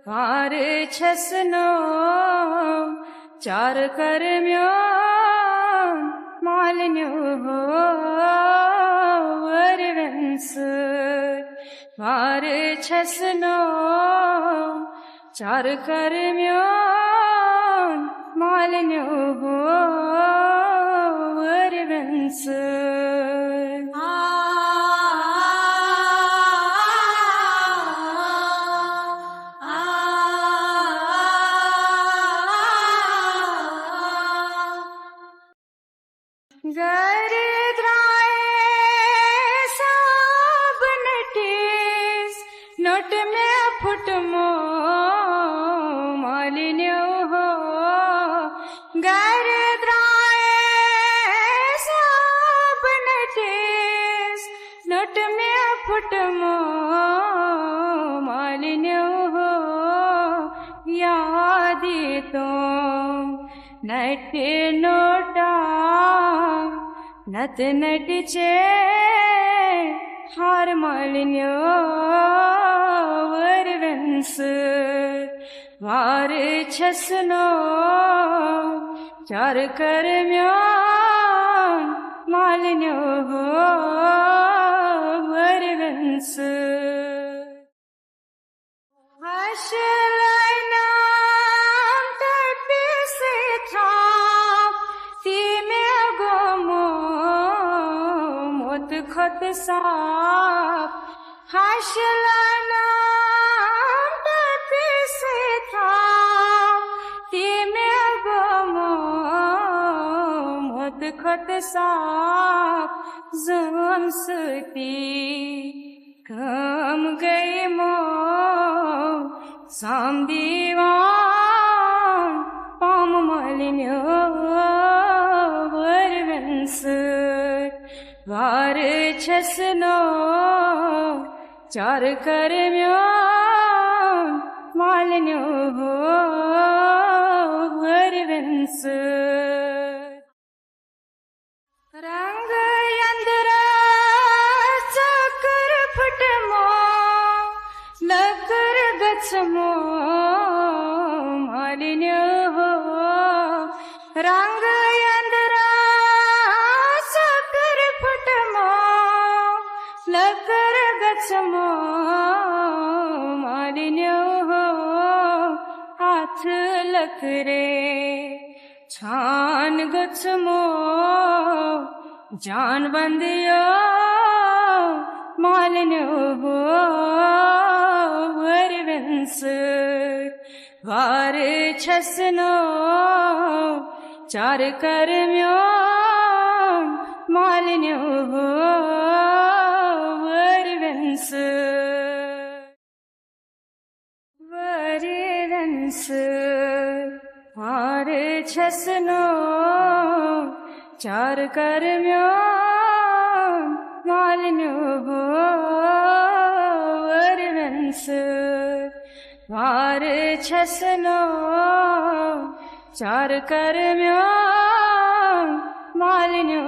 वार छसनो चार कर्म्यो मालिन्यो वरवंस वार छसनो चार कर्म्यो मालिन्यो वरवंस नोट में फुटमो मालिन्यो हो गर द्राए सब नटेस नोट में फुटमो मालिन्यो हो यादी तो नटे नोटा नत नटचे हार मालिन्यो वरवंस वार छसनो चार कर्म्यो मालिन्यो वरवंस हशलनाम तपे से था ती में गोमो मोत खत साप हशलनाम तपे से था ती में गोमो मोत खत साप जम सती कम गए मो साम दीवान पाम मालिन्यो वरवंस वार छसनो चार कर्म्यो मालिन्यो वरवंस रंग यंत्र चक्र फुटमो लकर गचमो मालिन्यो रंग यंत्र चक्र फुटमो लकर गचमो मालिन्यो हाथ लकरे छान गचमो जान बंदियो मालिन्यो वरवंस वार छसनो चार कर्म्यो मालिन्यो वरवंस वरवंस वार छसनो चार कर्म्यो मालिन्यो वरवंस वार छसनो चार कर्म्यो मालिन्यो